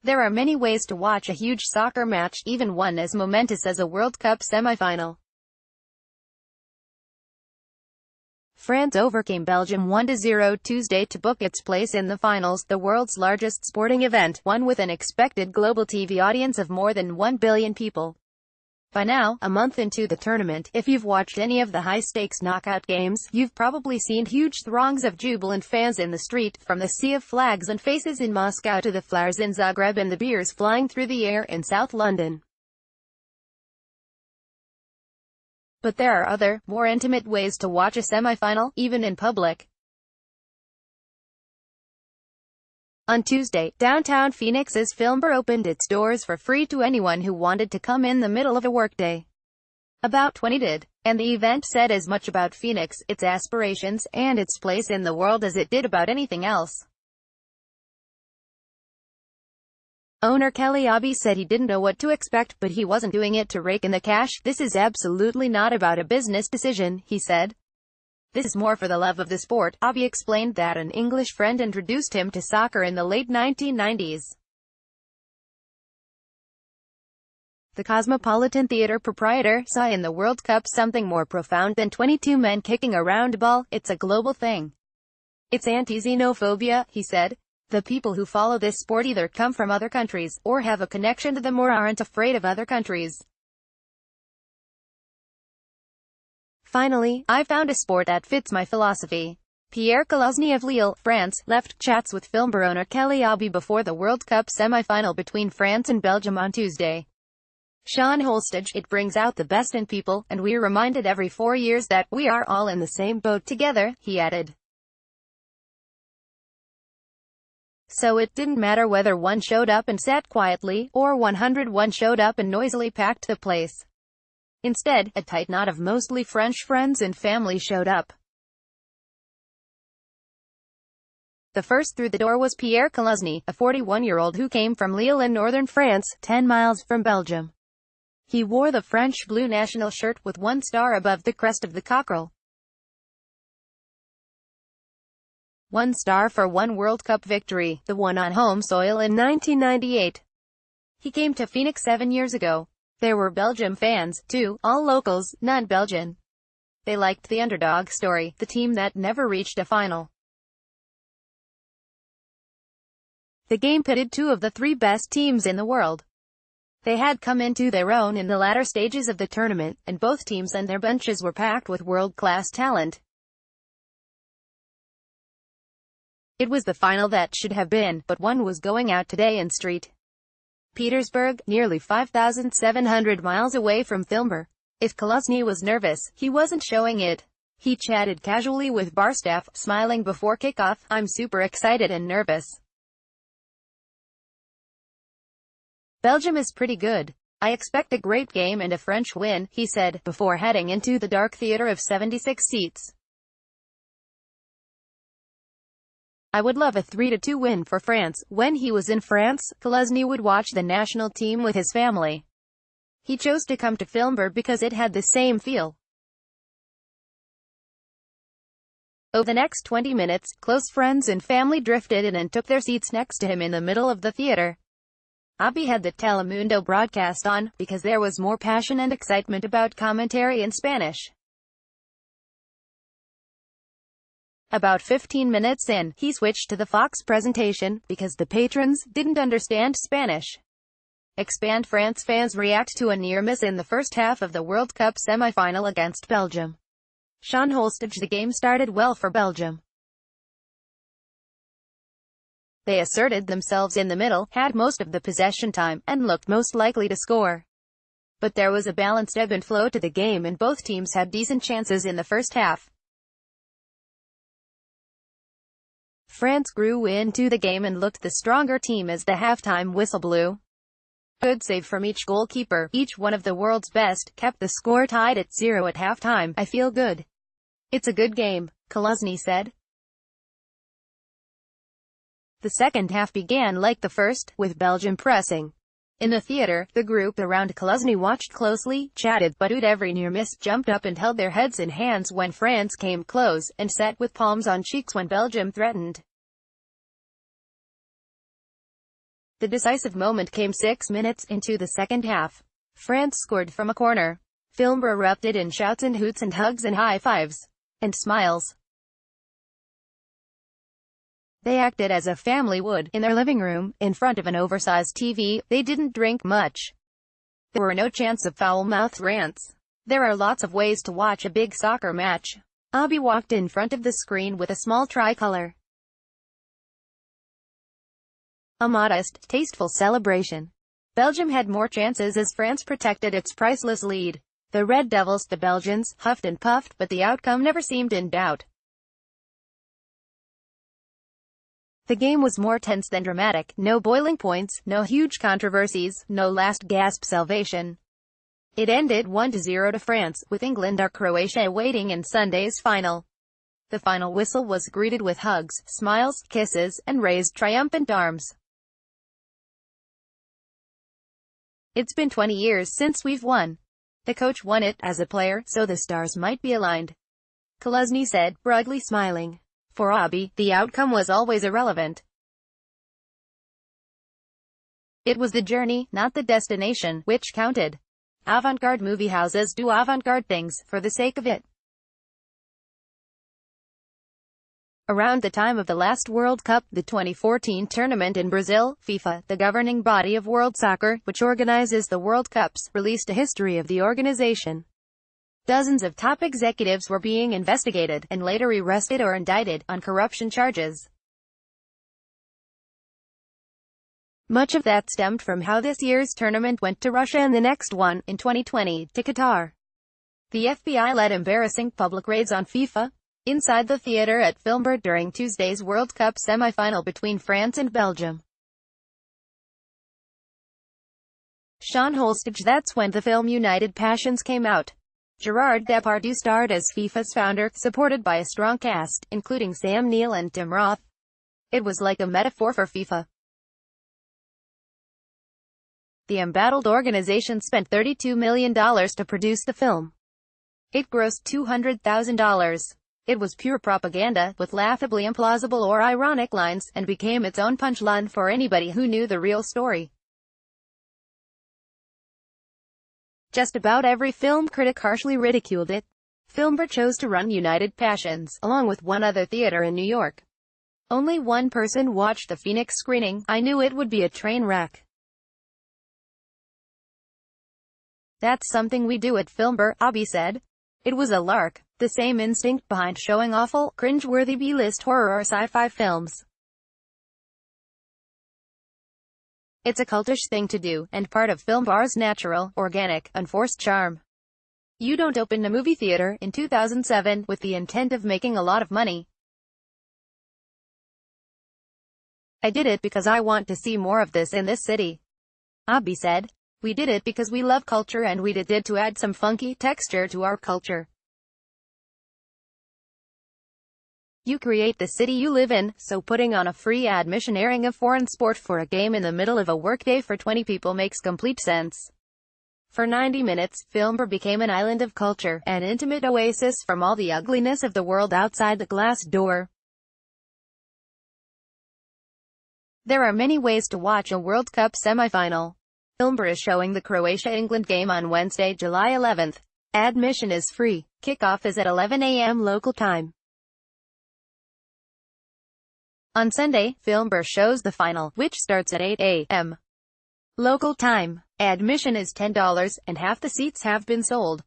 There are many ways to watch a huge soccer match, even one as momentous as a World Cup semi-final. France overcame Belgium 1-0 Tuesday to book its place in the finals, the world's largest sporting event, one with an expected global TV audience of more than 1 billion people. By now, a month into the tournament, if you've watched any of the high-stakes knockout games, you've probably seen huge throngs of jubilant fans in the street, from the sea of flags and faces in Moscow to the flowers in Zagreb and the beers flying through the air in South London. But there are other, more intimate ways to watch a semi-final, even in public. On Tuesday, downtown Phoenix's FilmBar opened its doors for free to anyone who wanted to come in the middle of a workday. About 20 did, and the event said as much about Phoenix, its aspirations, and its place in the world as it did about anything else. Owner Kelly Obby said he didn't know what to expect, but he wasn't doing it to rake in the cash. "This is absolutely not about a business decision," he said. "This is more for the love of the sport." Obby explained that an English friend introduced him to soccer in the late 1990s. The Cosmopolitan Theater proprietor saw in the World Cup something more profound than 22 men kicking a round ball. "It's a global thing. It's anti-xenophobia," he said. "The people who follow this sport either come from other countries, or have a connection to them, or aren't afraid of other countries. Finally, I found a sport that fits my philosophy." Pierre Kolozny of Lille, France, left chats with FilmBar owner Kelly Obby before the World Cup semi-final between France and Belgium on Tuesday. Sean Holstage, "It brings out the best in people, and we're reminded every 4 years that we are all in the same boat together," he added. "So it didn't matter whether one showed up and sat quietly, or 101 showed up and noisily packed the place. Instead, a tight knot of mostly French friends and family showed up." The first through the door was Pierre Kolozny, a 41-year-old who came from Lille in northern France, 10 miles from Belgium. He wore the French blue national shirt with one star above the crest of the cockerel. One star for one World Cup victory, the one on home soil in 1998. He came to Phoenix 7 years ago. There were Belgium fans, too, all locals, none Belgian. They liked the underdog story, the team that never reached a final. The game pitted two of the 3 best teams in the world. They had come into their own in the latter stages of the tournament, and both teams and their benches were packed with world-class talent. It was the final that should have been, but one was going out today in St. Petersburg, nearly 5,700 miles away from FilmBar. If Kolozny was nervous, he wasn't showing it. He chatted casually with bar staff, smiling before kickoff. "I'm super excited and nervous. Belgium is pretty good. I expect a great game and a French win," he said, before heading into the dark theater of 76 seats. "I would love a 3-2 win for France." When he was in France, Kolozny would watch the national team with his family. He chose to come to FilmBar because it had the same feel. Over the next 20 minutes, close friends and family drifted in and took their seats next to him in the middle of the theater. Obby had the Telemundo broadcast on, because there was more passion and excitement about commentary in Spanish. About 15 minutes in, he switched to the Fox presentation, because the patrons didn't understand Spanish. Expand France fans react to a near miss in the first half of the World Cup semi-final against Belgium. Sean Holstage. The game started well for Belgium. They asserted themselves in the middle, had most of the possession time, and looked most likely to score. But there was a balanced ebb and flow to the game, and both teams had decent chances in the first half. France grew into the game and looked the stronger team as the halftime whistle blew. Good save from each goalkeeper, each one of the world's best, kept the score tied at 0 at halftime. "I feel good. It's a good game," Kolozny said. The second half began like the first, with Belgium pressing. In the theater, the group around Kolozny watched closely, chatted, but at every near miss, jumped up and held their heads in hands when France came close, and sat with palms on cheeks when Belgium threatened. The decisive moment came 6 minutes into the second half. France scored from a corner. FilmBar erupted in shouts and hoots and hugs and high-fives. And smiles. They acted as a family would, in their living room, in front of an oversized TV. They didn't drink much. There were no chance of foul-mouthed rants. There are lots of ways to watch a big soccer match. Abby walked in front of the screen with a small tricolor. A modest, tasteful celebration. Belgium had more chances as France protected its priceless lead. The Red Devils, the Belgians, huffed and puffed, but the outcome never seemed in doubt. The game was more tense than dramatic. No boiling points, no huge controversies, no last-gasp salvation. It ended 1-0 to France, with England or Croatia waiting in Sunday's final. The final whistle was greeted with hugs, smiles, kisses, and raised triumphant arms. It's been 20 years since we've won. The coach won it as a player, so the stars might be aligned. Koluzny said, broadly smiling. For Abby, the outcome was always irrelevant. It was the journey, not the destination, which counted. Avant-garde movie houses do avant-garde things, for the sake of it. Around the time of the last World Cup, the 2014 tournament in Brazil, FIFA, the governing body of world soccer, which organizes the World Cups, released a history of the organization. Dozens of top executives were being investigated, and later arrested or indicted, on corruption charges. Much of that stemmed from how this year's tournament went to Russia and the next one, in 2020, to Qatar. The FBI led embarrassing public raids on FIFA. Inside the theater at FilmBar during Tuesday's World Cup semi-final between France and Belgium. Sean Holstage. That's when the film United Passions came out. Gerard Depardieu starred as FIFA's founder, supported by a strong cast, including Sam Neill and Tim Roth. It was like a metaphor for FIFA. The embattled organization spent $32 million to produce the film. It grossed $200,000. It was pure propaganda, with laughably implausible or ironic lines, and became its own punchline for anybody who knew the real story. Just about every film critic harshly ridiculed it. FilmBar chose to run United Passions, along with one other theater in New York. Only one person watched the Phoenix screening. I knew it would be a train wreck. That's something we do at FilmBar, Abby said. It was a lark. The same instinct behind showing awful, cringe-worthy B-list horror or sci-fi films. It's a cultish thing to do, and part of FilmBar's natural, organic, unforced charm. You don't open a movie theater in 2007 with the intent of making a lot of money. I did it because I want to see more of this in this city. Abby said. We did it because we love culture and we did it to add some funky texture to our culture. You create the city you live in, so putting on a free admission airing of foreign sport for a game in the middle of a workday for 20 people makes complete sense. For 90 minutes, FilmBar became an island of culture, an intimate oasis from all the ugliness of the world outside the glass door. There are many ways to watch a World Cup semi-final. FilmBar is showing the Croatia-England game on Wednesday, July 11th. Admission is free. Kickoff is at 11 a.m. local time. On Sunday, FilmBar shows the final, which starts at 8 a.m. local time. Admission is $10, and half the seats have been sold.